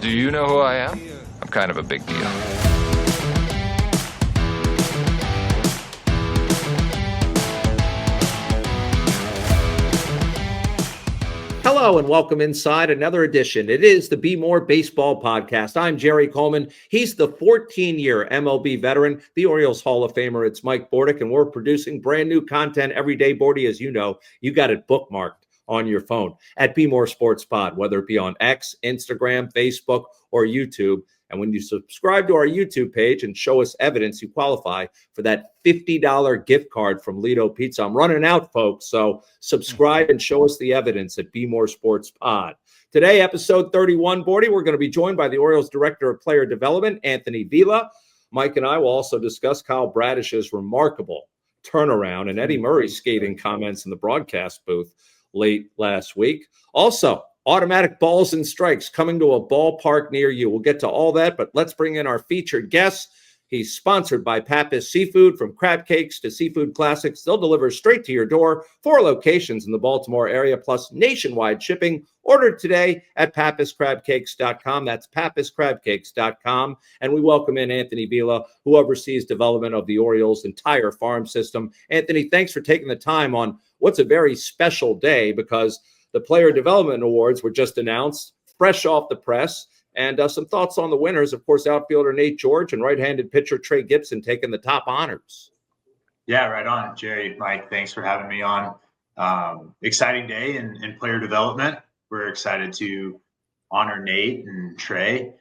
Do you know who I am? I'm kind of a big deal. Hello and welcome inside another edition. It is the Bmore Baseball Podcast. I'm Jerry Coleman. He's the 14-year MLB veteran, the Orioles Hall of Famer. It's Mike Bordick, and we're producing brand new content every day. Bordy, as you know, you got it bookmarked on your phone at Bmore Sports Pod, whether it be on X, Instagram, Facebook, or YouTube. And when you subscribe to our YouTube page and show us evidence, you qualify for that $50 gift card from Lido Pizza. I'm running out, folks, so subscribe and show us the evidence at Bmore Sports Pod. Today, episode 31, Bordy, we're going to be joined by the Orioles Director of Player Development, Anthony Vila. Mike and I will also discuss Kyle Bradish's remarkable turnaround and Eddie Murray's scathing comments in the broadcast booth late last week. Also, automatic balls and strikes coming to a ballpark near you. We'll get to all that, but let's bring in our featured guest. He's sponsored by Pappas Seafood. From crab cakes to seafood classics, they'll deliver straight to your door. 4 locations in the Baltimore area, plus nationwide shipping. Order today at pappascrabcakes.com. That's pappascrabcakes.com. And we welcome in Anthony Vila, who oversees development of the Orioles' entire farm system. Anthony, thanks for taking the time on what's a very special day, because the Player Development Awards were just announced, fresh off the press, and some thoughts on the winners. Of course, outfielder Nate George and right-handed pitcher Trey Gibson taking the top honors. Yeah, right on, Jerry. Mike, thanks for having me on. Exciting day in player development. We're excited to honor Nate and Trey.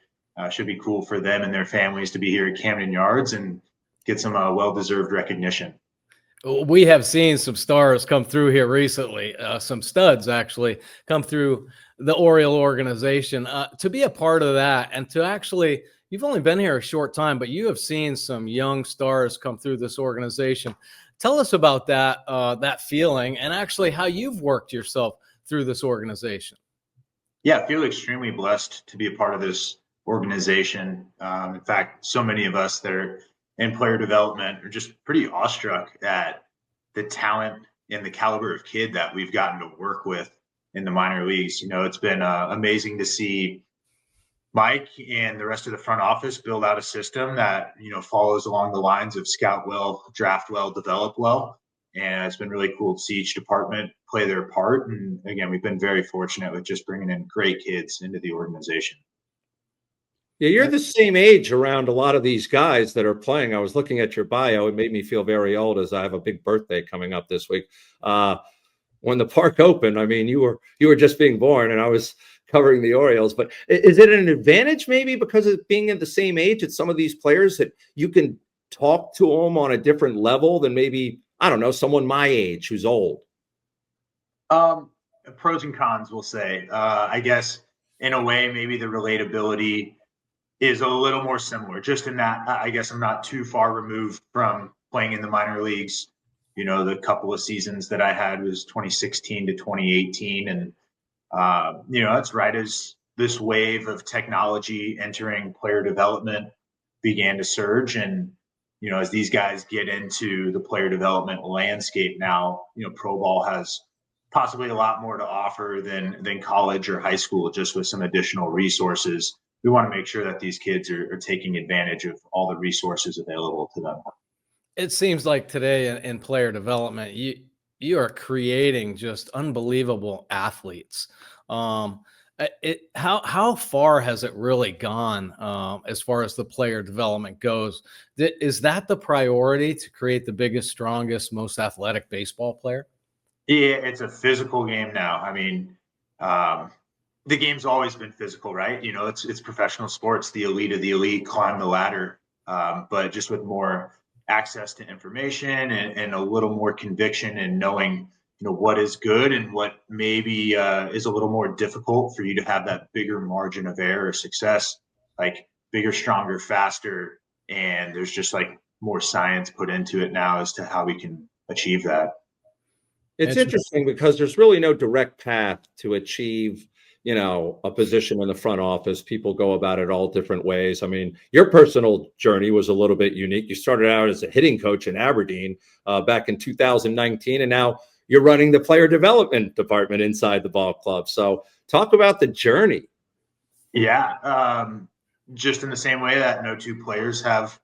Should be cool for them and their families to be here at Camden Yards and get some well-deserved recognition. We have seen some stars come through here recently, some studs actually come through the Oriole organization. To be a part of that and to actually, you've only been here a short time, but you have seen some young stars come through this organization. Tell us about that, that feeling, and actually how you've worked yourself through this organization. Yeah, I feel extremely blessed to be a part of this organization. In fact, so many of us that are in player development are just pretty awestruck at the talent and the caliber of kid that we've gotten to work with in the minor leagues. You know, it's been amazing to see Mike and the rest of the front office build out a system that, you know, follows along the lines of scout well, draft well, develop well. And it's been really cool to see each department play their part. And again, we've been very fortunate with just bringing in great kids into the organization. Yeah, you're the same age around a lot of these guys that are playing. I was looking at your bio. It made me feel very old, as I have a big birthday coming up this week. When the park opened, I mean, you were just being born, and I was covering the Orioles. But is it an advantage maybe because of being at the same age as some of these players that you can talk to them on a different level than maybe, I don't know, someone my age who's old? Pros and cons, we'll say. I guess in a way, maybe the relatability is a little more similar, just in that I guess I'm not too far removed from playing in the minor leagues. You know, the couple of seasons that I had was 2016 to 2018. And, you know, that's right as this wave of technology entering player development began to surge. And, you know, as these guys get into the player development landscape now, you know, pro ball has possibly a lot more to offer than college or high school, just with some additional resources. We want to make sure that these kids are taking advantage of all the resources available to them. It seems like today in player development, you are creating just unbelievable athletes. How far has it really gone as far as the player development goes? Is that the priority, to create the biggest, strongest, most athletic baseball player? Yeah, it's a physical game now. I mean, the game's always been physical, right? You know, it's professional sports. The elite of the elite climb the ladder, but just with more access to information and a little more conviction and knowing, you know, what is good and what maybe is a little more difficult for you to have that bigger margin of error or success, like bigger, stronger, faster. And there's just like more science put into it now as to how we can achieve that. It's interesting because there's really no direct path to achieve, you know, a position in the front office. People go about it all different ways. I mean, your personal journey was a little bit unique. You started out as a hitting coach in Aberdeen back in 2019, and now you're running the player development department inside the ball club. So talk about the journey. Yeah. Just in the same way that no two players have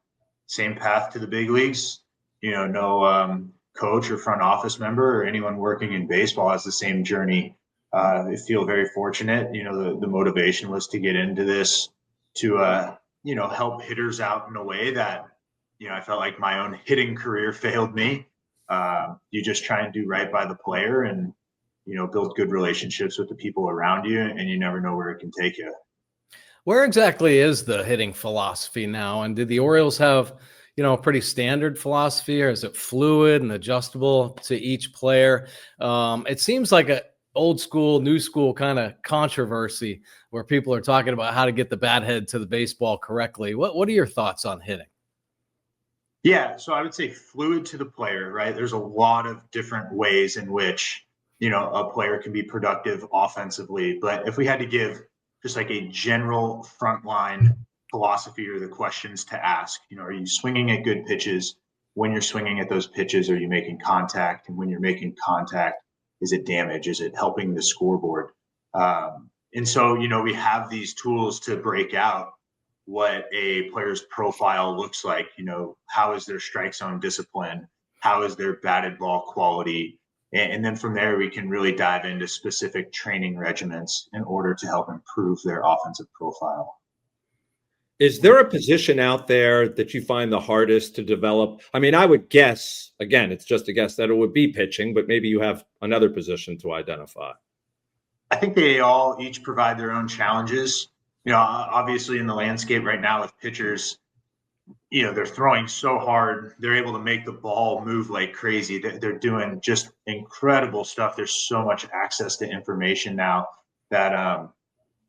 same path to the big leagues, no coach or front office member or anyone working in baseball has the same journey. I feel very fortunate. The motivation was to get into this to, help hitters out in a way that, I felt like my own hitting career failed me. You just try and do right by the player and, build good relationships with the people around you, and you never know where it can take you. Where exactly is the hitting philosophy now? And did the Orioles have, a pretty standard philosophy, or is it fluid and adjustable to each player? It seems like a old school, new school kind of controversy where people are talking about how to get the bat head to the baseball correctly. What are your thoughts on hitting? Yeah, so I would say fluid to the player, right? There's a lot of different ways in which, a player can be productive offensively. But if we had to give just like a general frontline philosophy or the questions to ask, are you swinging at good pitches? When you're swinging at those pitches, are you making contact? And when you're making contact, is it damage? Is it helping the scoreboard? And so, we have these tools to break out what a player's profile looks like. How is their strike zone discipline? How is their batted ball quality? And then from there, we can really dive into specific training regimens in order to help improve their offensive profile. Is there a position out there that you find the hardest to develop? I mean, I would guess, again, it's just a guess, that it would be pitching, but maybe you have another position to identify. I think they all each provide their own challenges. Obviously in the landscape right now with pitchers, they're throwing so hard. They're able to make the ball move like crazy. They're doing just incredible stuff. There's so much access to information now that,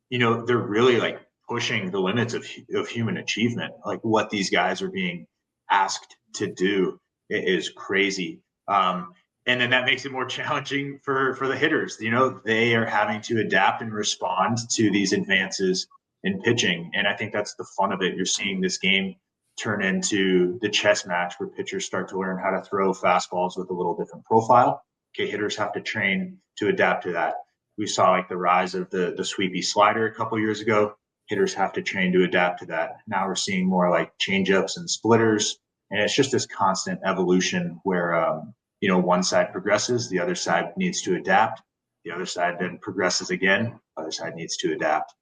they're really like pushing the limits of human achievement. Like what these guys are being asked to do is crazy. And then that makes it more challenging for the hitters. They are having to adapt and respond to these advances in pitching. And I think that's the fun of it. You're seeing this game turn into the chess match where pitchers start to learn how to throw fastballs with a little different profile. Okay, hitters have to train to adapt to that. We saw like the rise of the sweepy slider a couple years ago. Hitters have to train to adapt to that. Now we're seeing more like changeups and splitters. And it's just this constant evolution where, one side progresses, the other side needs to adapt. The other side then progresses again. Other side needs to adapt.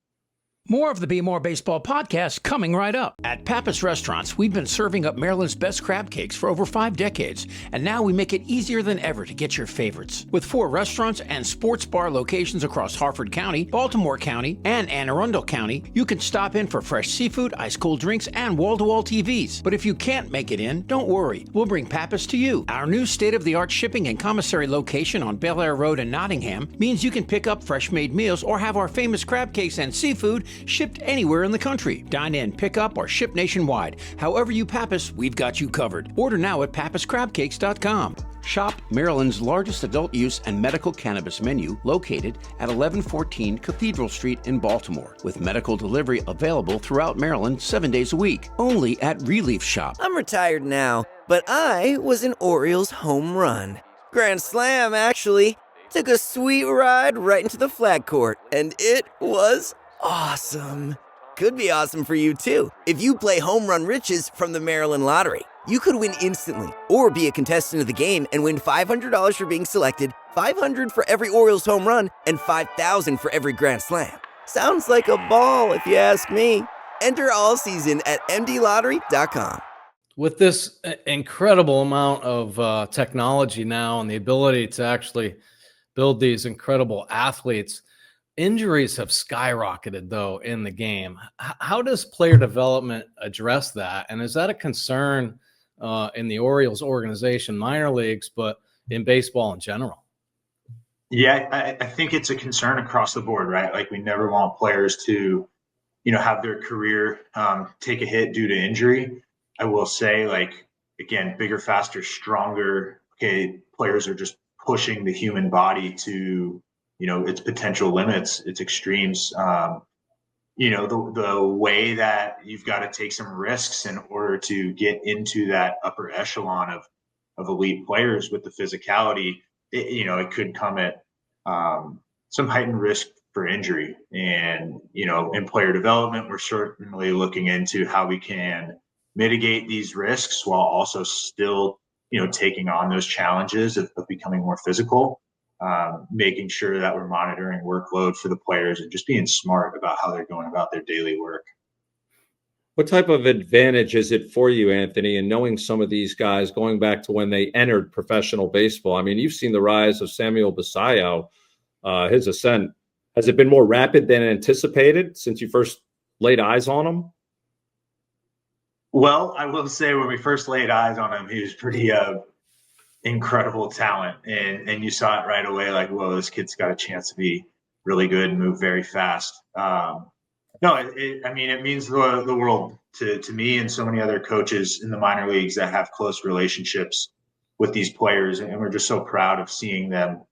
More of the Bmore Baseball podcast coming right up. At Pappas Restaurants, we've been serving up Maryland's best crab cakes for over 5 decades, and now we make it easier than ever to get your favorites. With 4 restaurants and sports bar locations across Harford County, Baltimore County, and Anne Arundel County, you can stop in for fresh seafood, ice-cold drinks, and wall-to-wall TVs. But if you can't make it in, don't worry. We'll bring Pappas to you. Our new state-of-the-art shipping and commissary location on Bel Air Road in Nottingham means you can pick up fresh-made meals or have our famous crab cakes and seafood shipped anywhere in the country. Dine in, pick up, or ship nationwide. However you Pappas, we've got you covered. Order now at pappascrabcakes.com. Shop Maryland's largest adult use and medical cannabis menu located at 1114 Cathedral Street in Baltimore, with medical delivery available throughout Maryland 7 days a week, only at Relief Shop. I'm retired now, but I was an Orioles home run. Grand slam, actually. Took a sweet ride right into the flag court, and it was awesome. Could be awesome for you too. If you play Home Run Riches from the Maryland Lottery, you could win instantly or be a contestant of the game and win $500 for being selected, $500 for every Orioles home run, and $5,000 for every Grand Slam. Sounds like a ball if you ask me. Enter all season at mdlottery.com. With this incredible amount of technology now and the ability to actually build these incredible athletes, injuries have skyrocketed, though, in the game. How does player development address that? And is that a concern in the Orioles organization, minor leagues, but in baseball in general? Yeah, I think it's a concern across the board, right? Like we never want players to, have their career take a hit due to injury. I will say, like, again, bigger, faster, stronger. Okay, players are just pushing the human body to its potential limits, its extremes. The way that you've got to take some risks in order to get into that upper echelon of elite players with the physicality, it could come at some heightened risk for injury. And, in player development, we're certainly looking into how we can mitigate these risks while also still, taking on those challenges of becoming more physical, making sure that we're monitoring workload for the players and just being smart about how they're going about their daily work. What type of advantage is it for you, Anthony, in knowing some of these guys going back to when they entered professional baseball? I mean, you've seen the rise of Samuel Basallo, his ascent. Has it been more rapid than anticipated since you first laid eyes on him? Well, I will say when we first laid eyes on him, he was pretty incredible talent. And you saw it right away, like, whoa, this kid's got a chance to be really good and move very fast. No, it means the world to me and so many other coaches in the minor leagues that have close relationships with these players. And we're just so proud of seeing them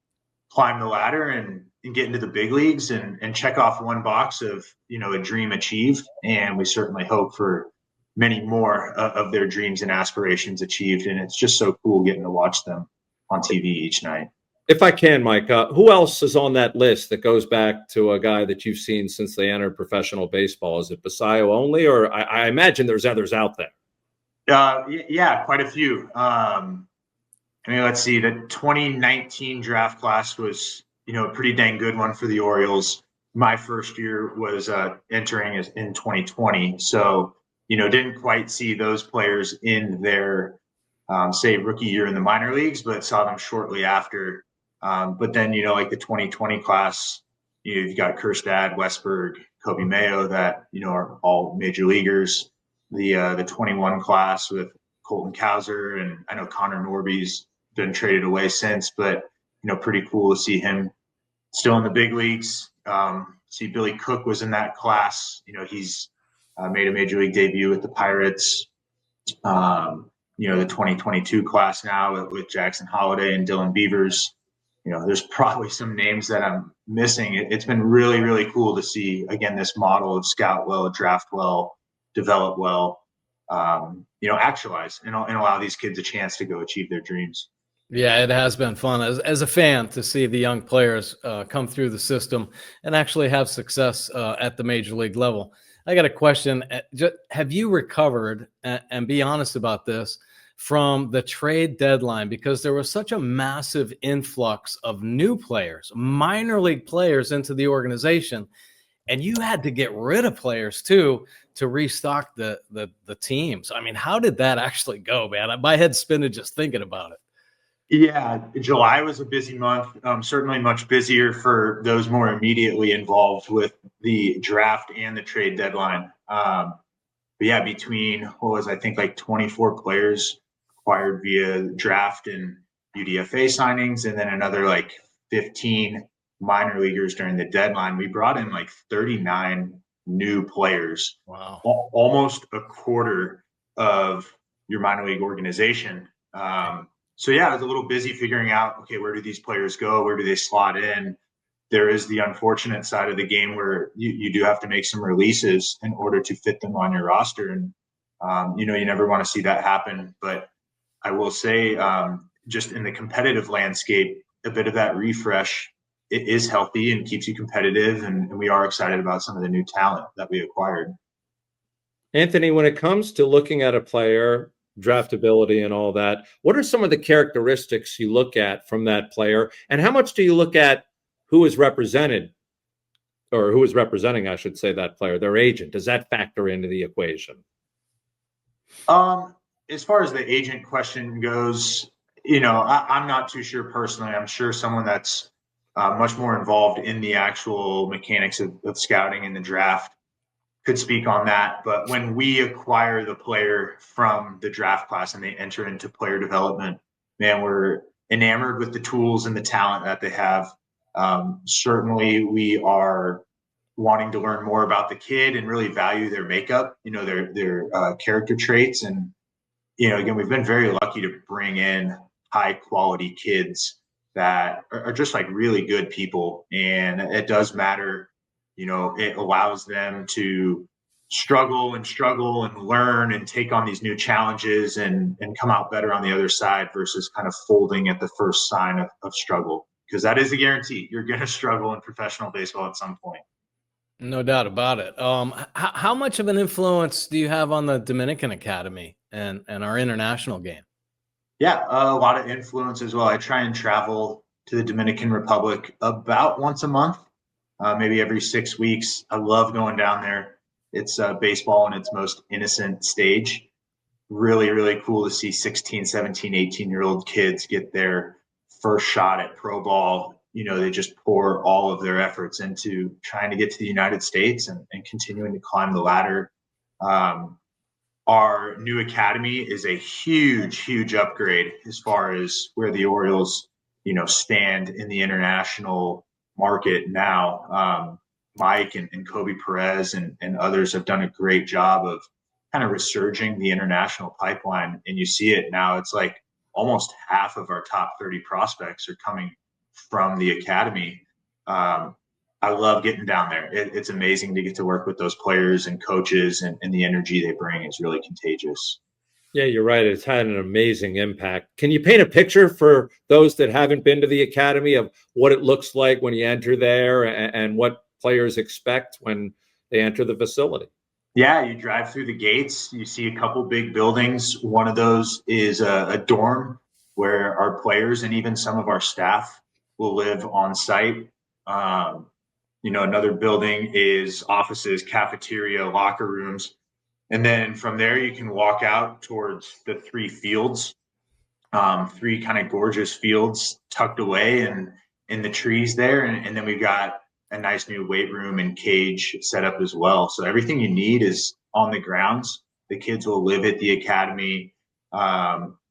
climb the ladder and get into the big leagues and check off one box of, a dream achieved. And we certainly hope for many more of their dreams and aspirations achieved. And it's just so cool getting to watch them on TV each night. If I can, Mike, who else is on that list that goes back to a guy that you've seen since they entered professional baseball? Is it Basallo only, or I imagine there's others out there? Yeah, quite a few. Let's see. The 2019 draft class was, a pretty dang good one for the Orioles. My first year was entering in 2020. So, didn't quite see those players in their, say, rookie year in the minor leagues, but saw them shortly after. But then, like the 2020 class, you've got Kjerstad, Westberg, Kobe Mayo that, are all major leaguers. The 21 class with Colton Cowser, and I know Connor Norby's been traded away since, but, pretty cool to see him still in the big leagues. See Billy Cook was in that class. He's made a major league debut with the Pirates. The 2022 class now with Jackson Holliday and Dylan Beavers. There's probably some names that I'm missing. It's been really, really cool to see, again, this model of scout well, draft well, develop well, actualize and allow these kids a chance to go achieve their dreams. Yeah, it has been fun as a fan to see the young players come through the system and actually have success at the major league level. I got a question. Have you recovered, and be honest about this, from the trade deadline? Because there was such a massive influx of new players, minor league players into the organization, and you had to get rid of players too to restock the teams. I mean, how did that actually go, man? My head's spinning just thinking about it. Yeah, July was a busy month, certainly much busier for those more immediately involved with the draft and the trade deadline. But yeah, between I think like 24 players acquired via draft and UDFA signings, and then another like 15 minor leaguers during the deadline, we brought in like 39 new players. Wow. Almost a quarter of your minor league organization. So yeah, I was a little busy figuring out, okay, where do these players go? Where do they slot in? There is the unfortunate side of the game where you do have to make some releases in order to fit them on your roster. And, you never want to see that happen. But I will say, just in the competitive landscape, a bit of that refresh, it is healthy and keeps you competitive. And we are excited about some of the new talent that we acquired. Anthony, when it comes to looking at a player, draftability and all that, what are some of the characteristics you look at from that player, and how much do you look at who is represented, or who is representing, I should say, that player, their agent? Does that factor into the equation? As far as the agent question goes, I'm not too sure personally. I'm sure someone that's much more involved in the actual mechanics of scouting and the draft could speak on that. But when we acquire the player from the draft class and they enter into player development, man, we're enamored with the tools and the talent that they have. Certainly we are wanting to learn more about the kid and really value their makeup, their character traits. And, again, we've been very lucky to bring in high quality kids that are just like really good people. And it does matter. It allows them to struggle and learn and take on these new challenges and come out better on the other side versus kind of folding at the first sign of struggle. because that is a guarantee. You're going to struggle in professional baseball at some point. No doubt about it. How much of an influence do you have on the Dominican Academy and our international game? Yeah, a lot of influence as well. I try and travel to the Dominican Republic about once a month, maybe every 6 weeks. I love going down there. It's baseball in its most innocent stage. Really, really cool to see 16, 17, 18-year-old kids get their first shot at pro ball. They just pour all of their efforts into trying to get to the United States and continuing to climb the ladder. Our new academy is a huge, huge upgrade as far as where the Orioles, stand in the international market now. Mike and Kobe Perez and others have done a great job of kind of resurging the international pipeline. And you see it now. It's like almost half of our top 30 prospects are coming from the academy. I love getting down there. It's amazing to get to work with those players and coaches, and the energy they bring is really contagious. Yeah, you're right. It's had an amazing impact. Can you paint a picture for those that haven't been to the academy of what it looks like when you enter there and what players expect when they enter the facility? Yeah, you drive through the gates, you see a couple big buildings. One of those is a dorm where our players and even some of our staff will live on site. Another building is offices, cafeteria, locker rooms. And then from there, you can walk out towards the 3 fields, 3 kind of gorgeous fields tucked away and in the trees there. And then we've got a nice new weight room and cage set up as well. So everything you need is on the grounds. The kids will live at the academy.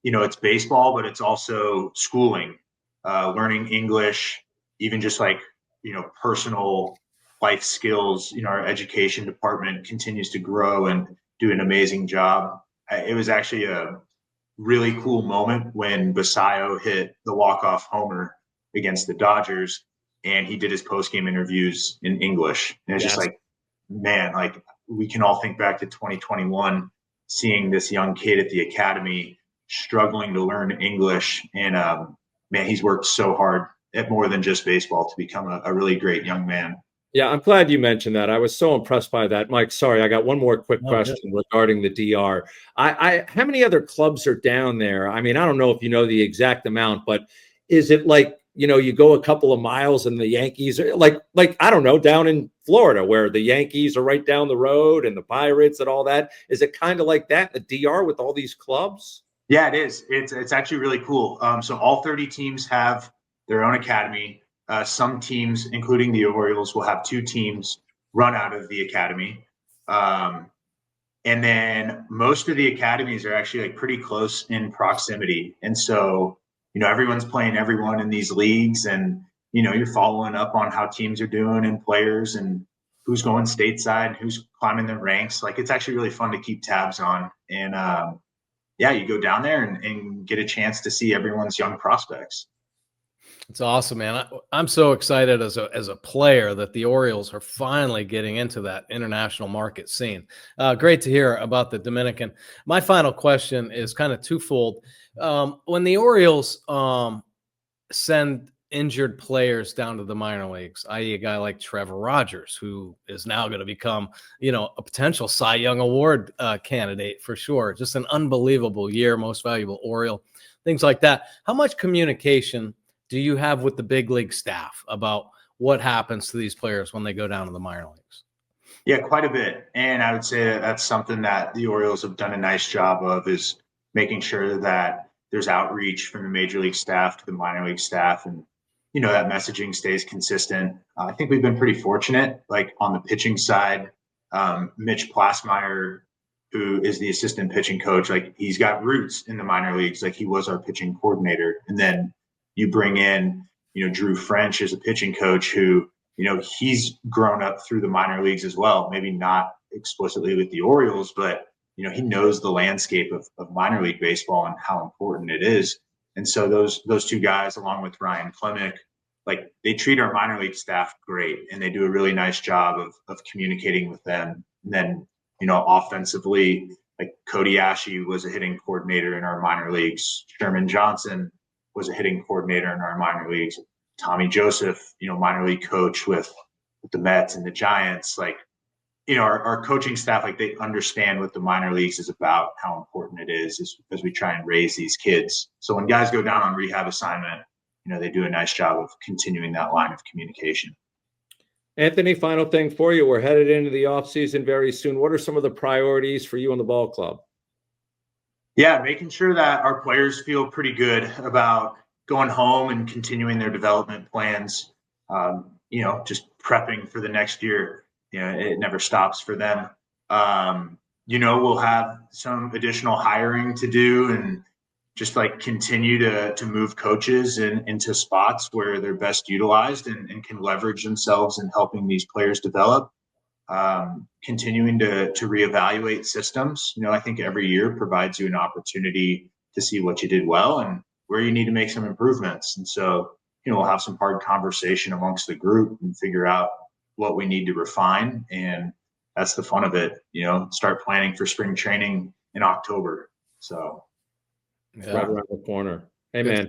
It's baseball, but it's also schooling, learning English, even just like, personal life skills. Our education department continues to grow and do an amazing job. It was actually a really cool moment when Basayo hit the walk-off homer against the Dodgers, and he did his post-game interviews in English. And it's just like, man, like we can all think back to 2021, seeing this young kid at the academy struggling to learn English. And man, he's worked so hard at more than just baseball to become a really great young man. Yeah, I'm glad you mentioned that. I was so impressed by that. Mike, sorry, I got one more quick question regarding the DR. How many other clubs are down there? I mean, I don't know if you know the exact amount, but is it like, you go a couple of miles and the Yankees are like, I don't know, down in Florida where the Yankees are right down the road and the Pirates and all that. Is it kind of like that, the DR with all these clubs? Yeah, it is. It's actually really cool. So all 30 teams have their own academy. Some teams, including the Orioles, will have 2 teams run out of the academy. And then most of the academies are actually like pretty close in proximity. And so, everyone's playing everyone in these leagues, and, you're following up on how teams are doing and players and who's going stateside, who's climbing the ranks. Like, it's actually really fun to keep tabs on. And you go down there and get a chance to see everyone's young prospects. It's awesome, man. I'm so excited as a player that the Orioles are finally getting into that international market scene. Great to hear about the Dominican. My final question is kind of twofold. When the Orioles send injured players down to the minor leagues, i.e. a guy like Trevor Rogers, who is now going to become, a potential Cy Young Award candidate for sure. Just an unbelievable year, most valuable Oriole, things like that. How much communication do you have with the big league staff about what happens to these players when they go down to the minor leagues? Yeah, quite a bit. And I would say that that's something that the Orioles have done a nice job of, is making sure that there's outreach from the major league staff to the minor league staff, and, that messaging stays consistent. I think we've been pretty fortunate, like on the pitching side. Mitch Plasmeyer, who is the assistant pitching coach, like he's got roots in the minor leagues. Like he was our pitching coordinator. And then you bring in, Drew French as a pitching coach who, he's grown up through the minor leagues as well. Maybe not explicitly with the Orioles, but, he knows the landscape of minor league baseball and how important it is. And so those 2 guys, along with Ryan Klemick, like they treat our minor league staff great, and they do a really nice job of communicating with them. And then, offensively, like Cody Ashe was a hitting coordinator in our minor leagues. Sherman Johnson was a hitting coordinator in our minor leagues. Tommy Joseph, minor league coach with the Mets and the Giants, like, our coaching staff, like, they understand what the minor leagues is about, how important it is as we try and raise these kids. So when guys go down on rehab assignment, they do a nice job of continuing that line of communication. Anthony, final thing for you. We're headed into the offseason very soon. What are some of the priorities for you and the ball club? Yeah, making sure that our players feel pretty good about going home and continuing their development plans, just prepping for the next year. It never stops for them. We'll have some additional hiring to do and just like continue to move coaches into spots where they're best utilized and can leverage themselves in helping these players develop. Continuing to reevaluate systems. I think every year provides you an opportunity to see what you did well and where you need to make some improvements. And so, we'll have some hard conversation amongst the group and figure out what we need to refine. And that's the fun of it, start planning for spring training in October. So right around the corner. Hey, man.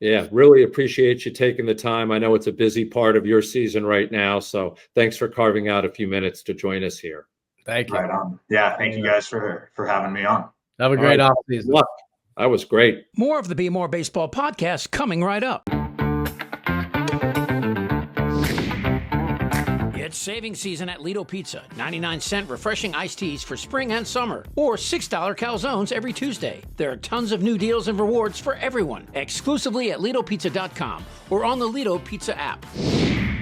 Yeah, really appreciate you taking the time. I know it's a busy part of your season right now, so thanks for carving out a few minutes to join us here. Thank you. Right on. Yeah, thank you guys for having me on. Have a great offseason. That was great. More of the Bmore Baseball Podcast coming right up. It's saving season at Lido Pizza. 99-cent refreshing iced teas for spring and summer. Or $6 calzones every Tuesday. There are tons of new deals and rewards for everyone. Exclusively at LidoPizza.com or on the Lido Pizza app.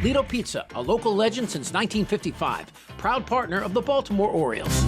Lido Pizza, a local legend since 1955. Proud partner of the Baltimore Orioles.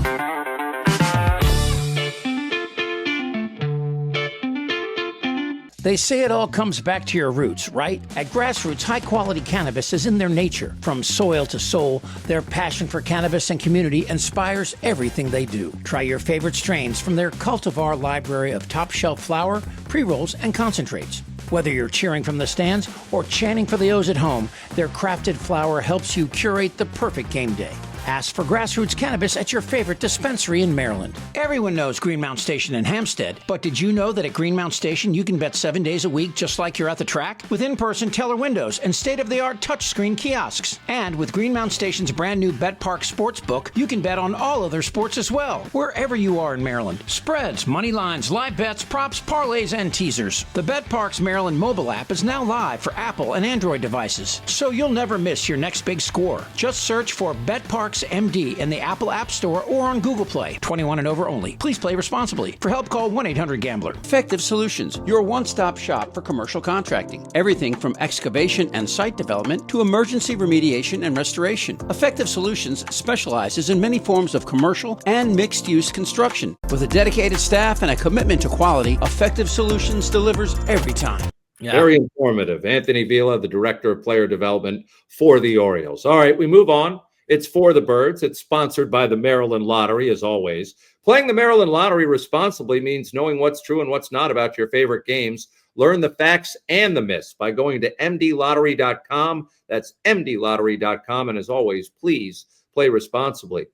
They say it all comes back to your roots, right? At Grassroots, high-quality cannabis is in their nature. From soil to soul, their passion for cannabis and community inspires everything they do. Try your favorite strains from their cultivar library of top-shelf flower, pre-rolls, and concentrates. Whether you're cheering from the stands or chanting for the O's at home, their crafted flower helps you curate the perfect game day. Ask for Grassroots Cannabis at your favorite dispensary in Maryland. Everyone knows Greenmount Station in Hampstead, but did you know that at Greenmount Station you can bet 7 days a week just like you're at the track? With in-person teller windows and state-of-the-art touchscreen kiosks. And with Greenmount Station's brand new Bet Park Sportsbook, you can bet on all other sports as well, wherever you are in Maryland. Spreads, money lines, live bets, props, parlays, and teasers. The Bet Parks Maryland mobile app is now live for Apple and Android devices, so you'll never miss your next big score. Just search for Bet Parks MD in the Apple App Store or on Google Play. 21 and over only. Please play responsibly. For help, call 1-800-GAMBLER. Effective Solutions, your one-stop shop for commercial contracting. Everything from excavation and site development to emergency remediation and restoration. Effective Solutions specializes in many forms of commercial and mixed-use construction. With a dedicated staff and a commitment to quality, Effective Solutions delivers every time. Yeah. Very informative. Anthony Vila, the Director of Player Development for the Orioles. All right, we move on. It's For the Birds. It's sponsored by the Maryland Lottery, as always. Playing the Maryland Lottery responsibly means knowing what's true and what's not about your favorite games. Learn the facts and the myths by going to mdlottery.com. That's mdlottery.com. And as always, please play responsibly.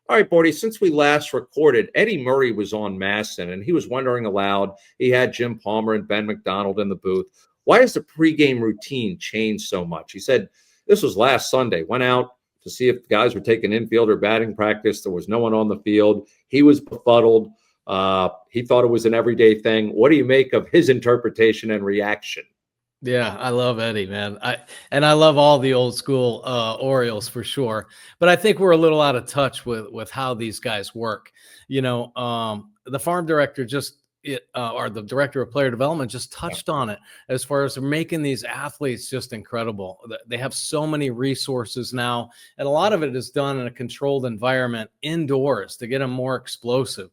All right, Bordy, since we last recorded, Eddie Murray was on Masson, and he was wondering aloud. He had Jim Palmer and Ben McDonald in the booth. Why has the pregame routine changed so much? He said this was last Sunday. Went out to see if the guys were taking infield or batting practice. There was no one on the field. He was befuddled. He thought it was an everyday thing. What do you make of his interpretation and reaction? Yeah, I love Eddie, man. I love all the old school Orioles for sure. But I think we're a little out of touch with how these guys work. The farm director or the director of player development just touched on it as far as making these athletes just incredible. They have so many resources now, and a lot of it is done in a controlled environment indoors to get them more explosive.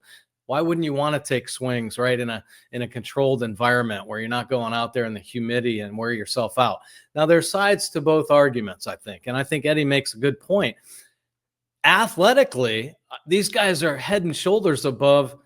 Why wouldn't you want to take swings right in a controlled environment where you're not going out there in the humidity and wear yourself out? Now, there's sides to both arguments, I think, and I think Eddie makes a good point. Athletically, these guys are head and shoulders above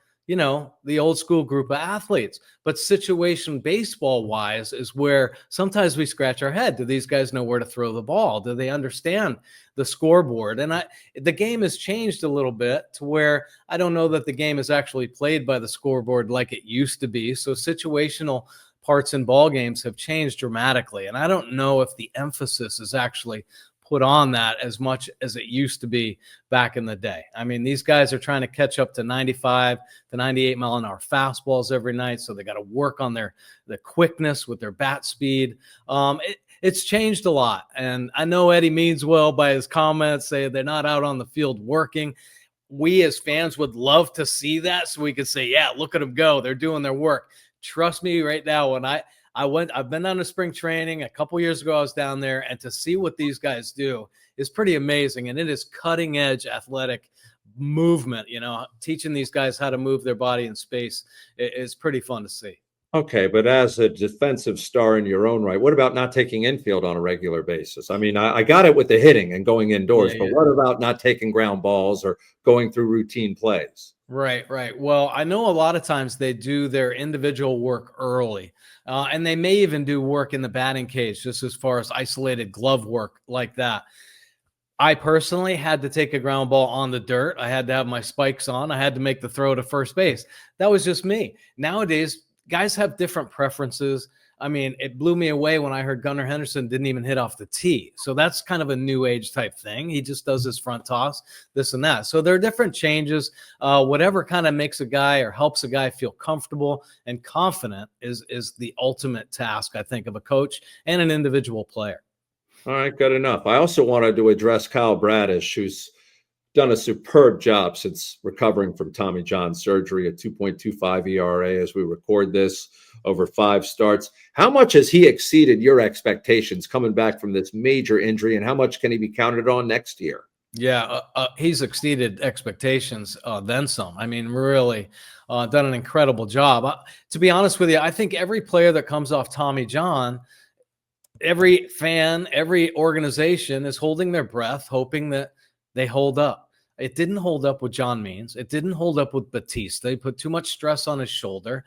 the old school group of athletes. But situation baseball wise is where sometimes we scratch our head. Do these guys know where to throw the ball? Do they understand the scoreboard? And the game has changed a little bit to where I don't know that the game is actually played by the scoreboard like it used to be. So situational parts in ball games have changed dramatically. And I don't know if the emphasis is actually put on that as much as it used to be back in the day. I mean, these guys are trying to catch up to 95 to 98 mile an hour fastballs every night. So they got to work on the quickness with their bat speed. It's changed a lot. And I know Eddie means well by his comments, say they're not out on the field working. We as fans would love to see that so we could say, yeah, look at them go. They're doing their work. Trust me right now, when I've been down to spring training a couple years ago. I was down there, and to see what these guys do is pretty amazing. And it is cutting edge athletic movement, teaching these guys how to move their body in space is pretty fun to see. Okay, but as a defensive star in your own right, what about not taking infield on a regular basis? I mean, I got it with the hitting and going indoors, but what about not taking ground balls or going through routine plays? Right. Well, I know a lot of times they do their individual work early, and they may even do work in the batting cage, just as far as isolated glove work like that. I personally had to take a ground ball on the dirt. I had to have my spikes on. I had to make the throw to first base. That was just me. Nowadays, guys have different preferences. I mean, it blew me away when I heard Gunnar Henderson didn't even hit off the tee. So that's kind of a new age type thing. He just does his front toss, this and that. So there are different changes. Whatever kind of makes a guy or helps a guy feel comfortable and confident is the ultimate task, I think, of a coach and an individual player. All right, good enough. I also wanted to address Kyle Bradish, who's done a superb job since recovering from Tommy John surgery, a 2.25 ERA as we record this, over 5 starts. How much has he exceeded your expectations coming back from this major injury, and how much can he be counted on next year? Yeah, he's exceeded expectations, then some. I mean, really done an incredible job. To be honest with you, I think every player that comes off Tommy John, every fan, every organization is holding their breath, hoping that they hold up. It didn't hold up with John Means. It didn't hold up with Batista. He put too much stress on his shoulder.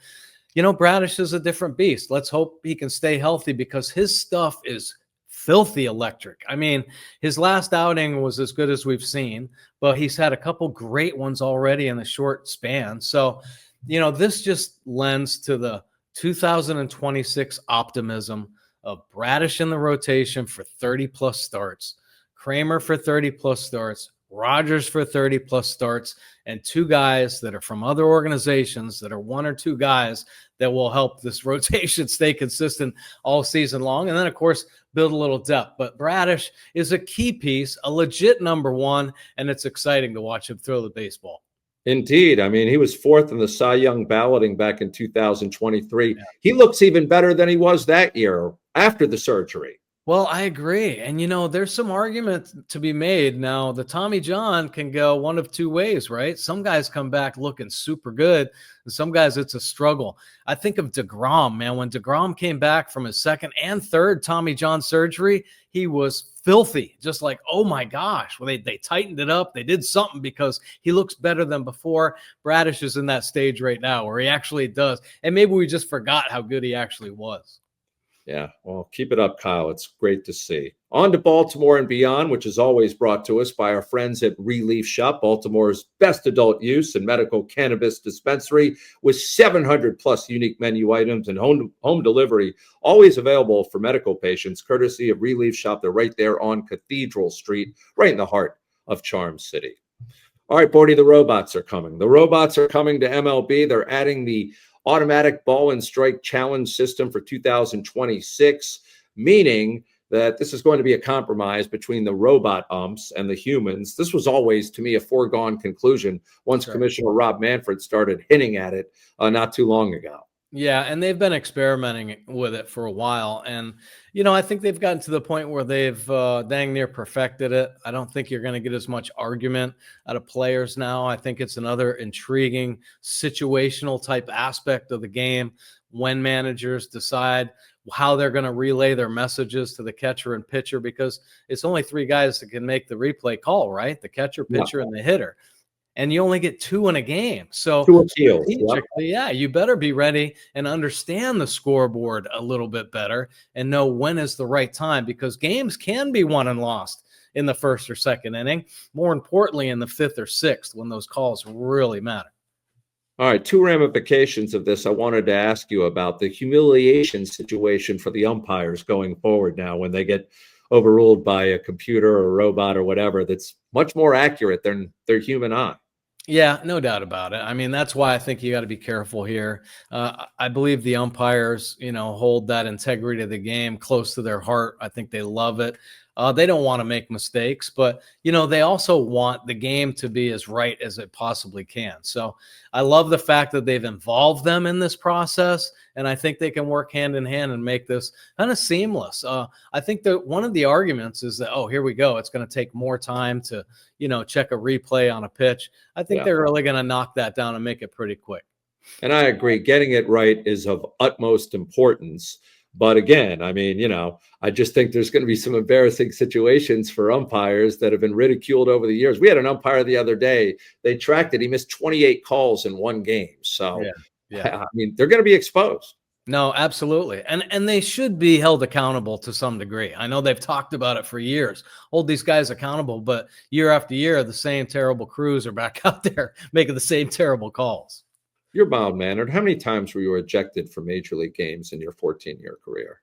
Bradish is a different beast. Let's hope he can stay healthy because his stuff is filthy electric. I mean, his last outing was as good as we've seen, but he's had a couple great ones already in a short span. So, this just lends to the 2026 optimism of Bradish in the rotation for 30-plus starts, Kramer for 30-plus starts, Rogers for 30-plus starts, and 2 guys that are from other organizations that are 1 or 2 guys that will help this rotation stay consistent all season long. And then, of course, build a little depth. But Bradish is a key piece, a legit number 1, and it's exciting to watch him throw the baseball. Indeed. I mean, he was 4th in the Cy Young balloting back in 2023. Yeah. He looks even better than he was that year after the surgery. Well, I agree. And, there's some argument to be made. Now, the Tommy John can go one of 2 ways, right? Some guys come back looking super good, and some guys it's a struggle. I think of DeGrom, man. When DeGrom came back from his 2nd and 3rd Tommy John surgery, he was filthy. Just like, oh my gosh. Well, they tightened it up. They did something because he looks better than before. Bradish is in that stage right now where he actually does. And maybe we just forgot how good he actually was. Yeah, well, keep it up, Kyle. It's great to see. On to Baltimore and beyond, which is always brought to us by our friends at Relief Shop, Baltimore's best adult use and medical cannabis dispensary with 700-plus unique menu items and home delivery, always available for medical patients, courtesy of Relief Shop. They're right there on Cathedral Street, right in the heart of Charm City. All right, Bordy, the robots are coming. The robots are coming to MLB. They're adding the automatic ball and strike challenge system for 2026, meaning that this is going to be a compromise between the robot umps and the humans. This was always, to me, a foregone conclusion once Commissioner Rob Manfred started hinting at it not too long ago. Yeah, and they've been experimenting with it for a while. And, I think they've gotten to the point where they've dang near perfected it. I don't think you're going to get as much argument out of players now. I think it's another intriguing situational type aspect of the game when managers decide how they're going to relay their messages to the catcher and pitcher, because it's only 3 guys that can make the replay call, right? The catcher, pitcher, and the hitter. And you only get 2 in a game. So 2 appeals. Yeah, you better be ready and understand the scoreboard a little bit better and know when is the right time, because games can be won and lost in the 1st or 2nd inning. More importantly, in the 5th or 6th, when those calls really matter. All right, two ramifications of this I wanted to ask you about: the humiliation situation for the umpires going forward now when they get overruled by a computer or a robot or whatever that's much more accurate than their human eye. Yeah, no doubt about it. I mean, that's why I think you got to be careful here. I believe the umpires, hold that integrity of the game close to their heart. I think they love it. They don't want to make mistakes, but they also want the game to be as right as it possibly can. So I love the fact that they've involved them in this process, and I think they can work hand in hand and make this kind of seamless. I think that one of the arguments is that, oh, here we go, it's going to take more time to check a replay on a pitch. I think they're really going to knock that down and make it pretty quick. And I agree, getting it right is of utmost importance. But again, I mean, I just think there's going to be some embarrassing situations for umpires that have been ridiculed over the years. We had an umpire the other day. They tracked it. He missed 28 calls in one game. So, I mean, they're going to be exposed. No, absolutely. And they should be held accountable to some degree. I know they've talked about it for years. Hold these guys accountable, but year after year, the same terrible crews are back out there making the same terrible calls. You're mild-mannered. How many times were you ejected from Major League games in your 14-year career?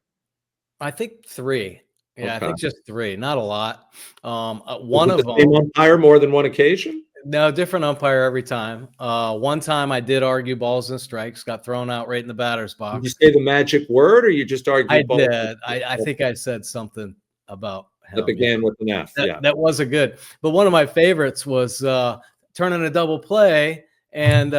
I think 3. Yeah, Okay. I think just 3. Not a lot. One of them. Same umpire more than one occasion? No, different umpire every time. One time I did argue balls and strikes, got thrown out right in the batter's box. Did you say the magic word, or you just argued? I balls? did. I think I said something about him. That began with an F. That wasn't good. But one of my favorites was turning a double play, and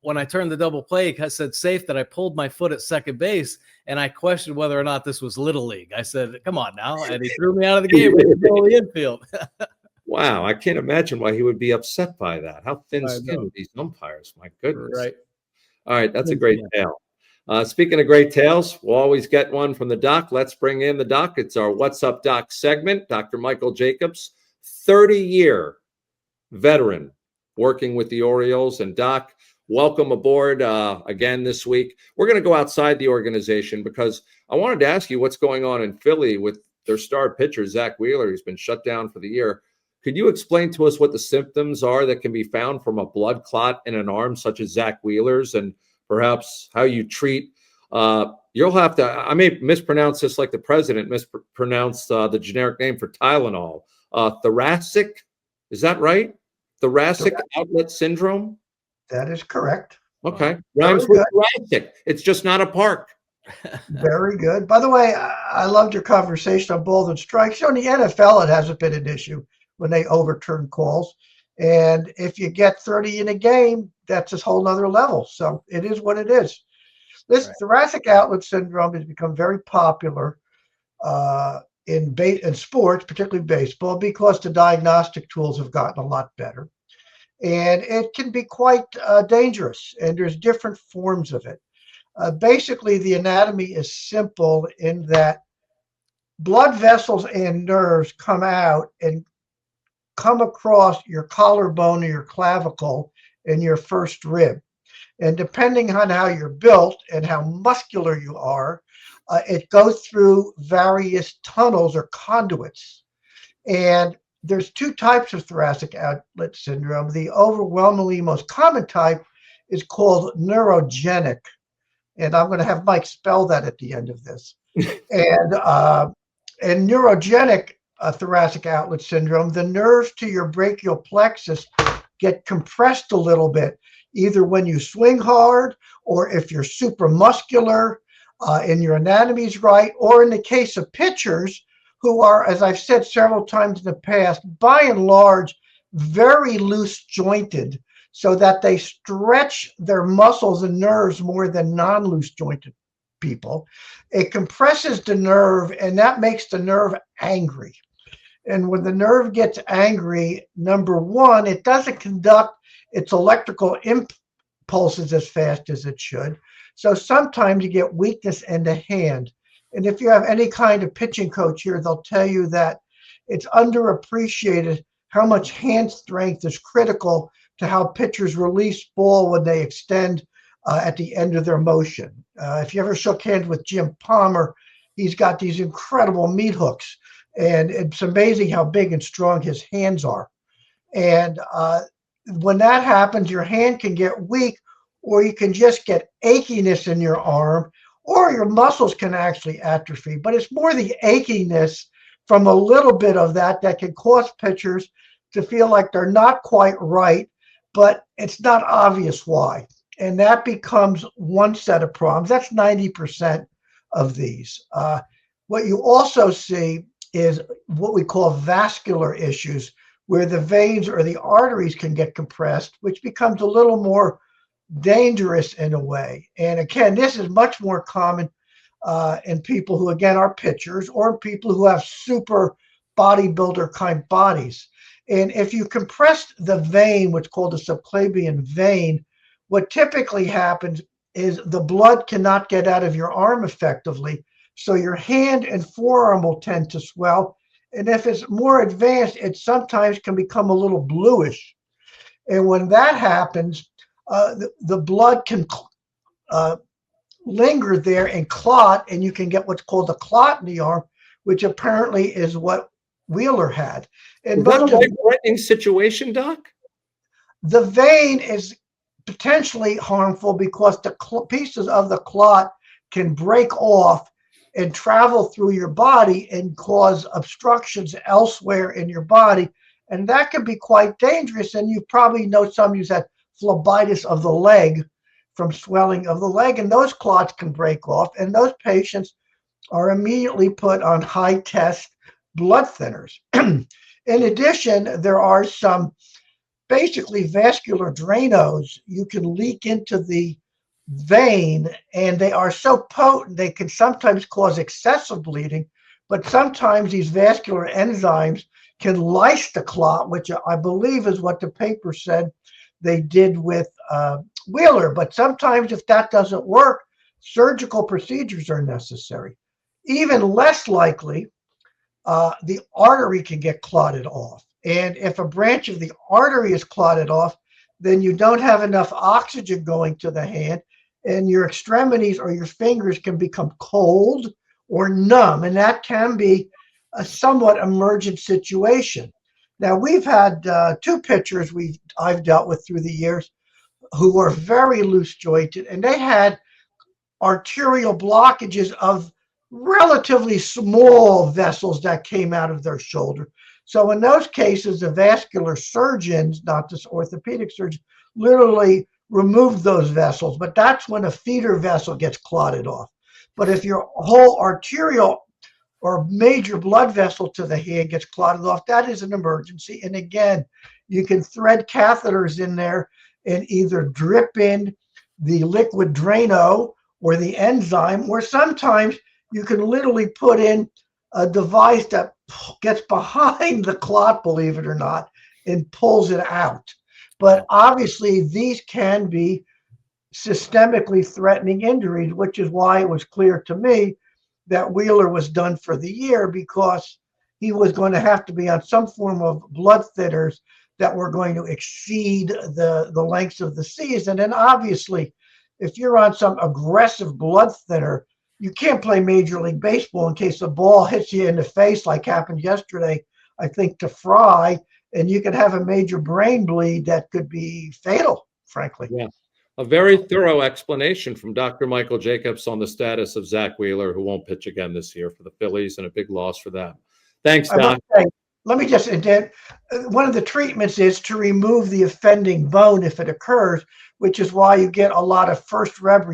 when I turned the double play, I said safe that I pulled my foot at second base, and I questioned whether or not this was Little League. I said, come on now. And he threw me out of the game right in the middle of the infield. Wow. I can't imagine why he would be upset by that. How thin-skinned are these umpires? My goodness. Right. All right. That's a great tale. Speaking of great tales, we'll always get one from the doc. Let's bring in the doc. It's our What's Up Doc segment. Dr. Michael Jacobs, 30-year veteran working with the Orioles. And Doc, welcome aboard again this week. We're going to go outside the organization because I wanted to ask you what's going on in Philly with their star pitcher, Zach Wheeler, who's been shut down for the year. Could you explain to us what the symptoms are that can be found from a blood clot in an arm, such as Zach Wheeler's, and perhaps how you treat? You'll have to, I may mispronounce this like the president mispronounced the generic name for Tylenol. Thoracic, is that right? Thoracic outlet syndrome? That is correct. Okay. Rhymes with thoracic. It's just not a park. Very good. By the way, I loved your conversation on balls and strikes. In the NFL, it hasn't been an issue when they overturn calls. And if you get 30 in a game, that's a whole nother level. So it is what it is. This thoracic outlet syndrome has become very popular in sports, particularly baseball, because the diagnostic tools have gotten a lot better. And it can be quite dangerous, and there's different forms of it. Basically, the anatomy is simple in that blood vessels and nerves come out and come across your collarbone or your clavicle and your first rib. And depending on how you're built and how muscular you are, it goes through various tunnels or conduits. And there's 2 types of thoracic outlet syndrome. The overwhelmingly most common type is called neurogenic. And I'm going to have Mike spell that at the end of this. And neurogenic thoracic outlet syndrome, the nerves to your brachial plexus get compressed a little bit, either when you swing hard or if you're supramuscular and your anatomy's right, or in the case of pitchers who are, as I've said several times in the past, by and large, very loose jointed, so that they stretch their muscles and nerves more than non-loose jointed people. It compresses the nerve, and that makes the nerve angry. And when the nerve gets angry, number one, it doesn't conduct its electrical impulses as fast as it should. So sometimes you get weakness in the hand. And if you have any kind of pitching coach here, they'll tell you that it's underappreciated how much hand strength is critical to how pitchers release ball when they extend at the end of their motion. If you ever shook hands with Jim Palmer, he's got these incredible meat hooks, and it's amazing how big and strong his hands are. And when that happens, your hand can get weak, or you can just get achiness in your arm, or your muscles can actually atrophy. But it's more the achiness from a little bit of that can cause pitchers to feel like they're not quite right, but it's not obvious why. And that becomes one set of problems. That's 90% of these. What you also see is what we call vascular issues, where the veins or the arteries can get compressed, which becomes a little more dangerous in a way. And again, this is much more common in people who, again, are pitchers or people who have super bodybuilder kind bodies. And if you compress the vein, what's called the subclavian vein, what typically happens is the blood cannot get out of your arm effectively. So your hand and forearm will tend to swell. And if it's more advanced, it sometimes can become a little bluish. And when that happens, the blood can linger there and clot, and you can get what's called a clot in the arm, which apparently is what Wheeler had. And is that a life-threatening situation, Doc? The vein is potentially harmful because the pieces of the clot can break off and travel through your body and cause obstructions elsewhere in your body. And that can be quite dangerous. And you probably know somebody who's had phlebitis of the leg from swelling of the leg, and those clots can break off. And those patients are immediately put on high test blood thinners. In addition, there are some basically vascular dranos you can leak into the vein, and they are so potent they can sometimes cause excessive bleeding, but sometimes these vascular enzymes can lyse the clot, which I believe is what the paper said they did with Wheeler. But sometimes if that doesn't work, surgical procedures are necessary. Even less likely, the artery can get clotted off. And if a branch of the artery is clotted off, then you don't have enough oxygen going to the hand, and your extremities or your fingers can become cold or numb. And that can be a somewhat emergent situation. Now, we've had two pitchers I've dealt with through the years who were very loose jointed, and they had arterial blockages of relatively small vessels that came out of their shoulder. So in those cases, the vascular surgeons, not just orthopedic surgeons, literally removed those vessels. But that's when a feeder vessel gets clotted off. But if your whole arterial or major blood vessel to the hand gets clotted off, that is an emergency. And again, you can thread catheters in there and either drip in the liquid Drano or the enzyme, or sometimes you can literally put in a device that gets behind the clot, believe it or not, and pulls it out. But obviously, these can be systemically threatening injuries, which is why it was clear to me that Wheeler was done for the year, because he was going to have to be on some form of blood thinners that were going to exceed the lengths of the season. And obviously, if you're on some aggressive blood thinner, you can't play Major League Baseball in case the ball hits you in the face, like happened yesterday, I think, to Fry, and you could have a major brain bleed that could be fatal, frankly. Yeah. A very thorough explanation from Dr. Michael Jacobs on the status of Zach Wheeler, who won't pitch again this year for the Phillies, and a big loss for them. Thanks, Doc. Let me just indent. One of the treatments is to remove the offending bone if it occurs, which is why you get a lot of first rib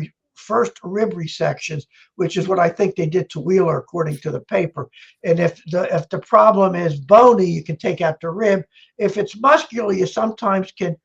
resections, which is what I think they did to Wheeler, according to the paper. And if the problem is bony, you can take out the rib. If it's muscular, you sometimes can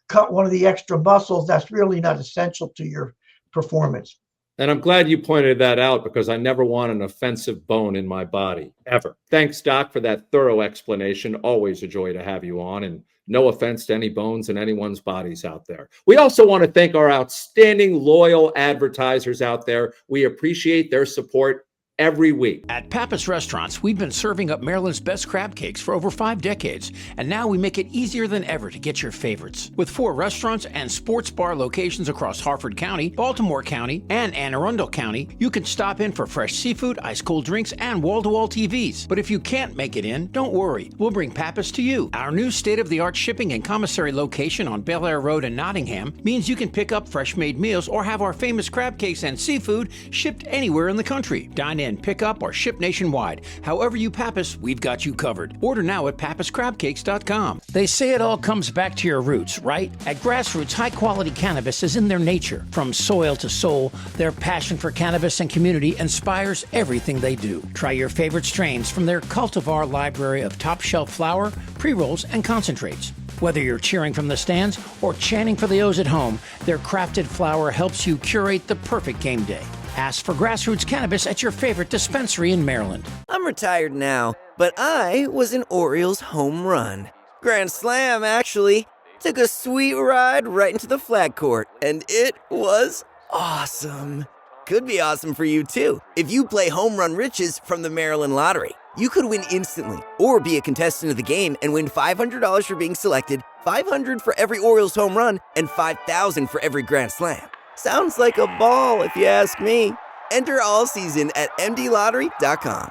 cut one of the extra muscles. That's really not essential to your performance. And I'm glad you pointed that out, because I never want an offensive bone in my body, ever. Thanks, Doc, for that thorough explanation. Always a joy to have you on, and no offense to any bones in anyone's bodies out there. We also want to thank our outstanding, loyal advertisers out there. We appreciate their support every week. At Pappas Restaurants, we've been serving up Maryland's best crab cakes for over 5 decades, and now we make it easier than ever to get your favorites. With 4 restaurants and sports bar locations across Harford County, Baltimore County, and Anne Arundel County, you can stop in for fresh seafood, ice-cold drinks, and wall-to-wall TVs. But if you can't make it in, don't worry. We'll bring Pappas to you. Our new state-of-the-art shipping and commissary location on Bel Air Road in Nottingham means you can pick up fresh-made meals or have our famous crab cakes and seafood shipped anywhere in the country. Dine in, pick up, or ship nationwide. However you Pappas, we've got you covered. Order now at pappascrabcakes.com. They say it all comes back to your roots, right? At Grassroots, high-quality cannabis is in their nature. From soil to soul, their passion for cannabis and community inspires everything they do. Try your favorite strains from their cultivar library of top-shelf flower, pre-rolls, and concentrates. Whether you're cheering from the stands or chanting for the O's at home, their crafted flower helps you curate the perfect game day. Ask for Grassroots Cannabis at your favorite dispensary in Maryland. I'm retired now, but I was an Orioles home run. Grand slam, actually. Took a sweet ride right into the flag court, and it was awesome. Could be awesome for you, too. If you play Home Run Riches from the Maryland Lottery, you could win instantly, or be a contestant of the game and win $500 for being selected, $500 for every Orioles home run, and $5,000 for every grand slam. Sounds like a ball, if you ask me. Enter all season at mdlottery.com.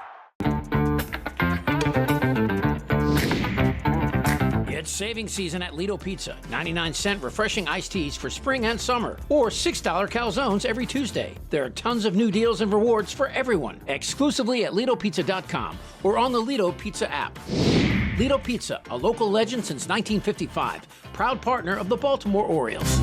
It's saving season at Lido Pizza. 99-cent refreshing iced teas for spring and summer, or $6 calzones every Tuesday. There are tons of new deals and rewards for everyone, exclusively at LidoPizza.com or on the Lido Pizza app. Lido Pizza, a local legend since 1955, proud partner of the Baltimore Orioles.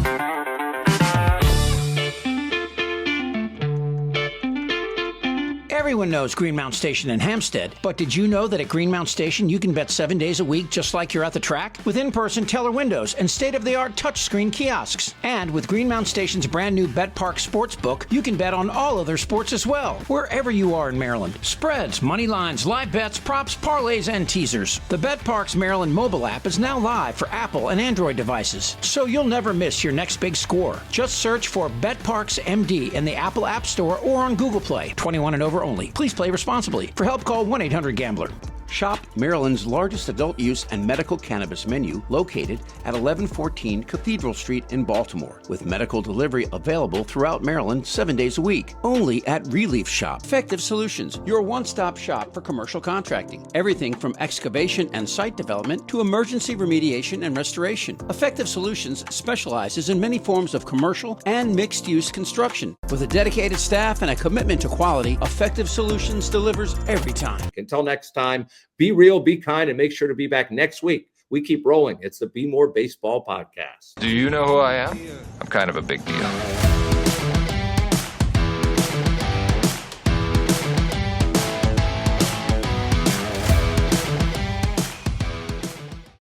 Everyone knows Greenmount Station in Hampstead, but did you know that at Greenmount Station you can bet 7 days a week just like you're at the track? With in-person teller windows and state-of-the-art touchscreen kiosks. And with Greenmount Station's brand new Bet Park Sportsbook, you can bet on all other sports as well, wherever you are in Maryland. Spreads, money lines, live bets, props, parlays, and teasers. The Bet Parks Maryland mobile app is now live for Apple and Android devices, so you'll never miss your next big score. Just search for Bet Parks MD in the Apple App Store or on Google Play. 21 and over only. Please play responsibly. For help, call 1-800-GAMBLER. Shop Maryland's largest adult use and medical cannabis menu located at 1114 Cathedral Street in Baltimore, with medical delivery available throughout Maryland 7 days a week. Only at Relief Shop. Effective Solutions, your one-stop shop for commercial contracting. Everything from excavation and site development to emergency remediation and restoration. Effective Solutions specializes in many forms of commercial and mixed-use construction. With a dedicated staff and a commitment to quality, Effective Solutions delivers every time. Until next time, be real, be kind, and make sure to be back next week. We keep rolling. It's the Bmore Baseball Podcast. Do you know who I am? I'm kind of a big deal.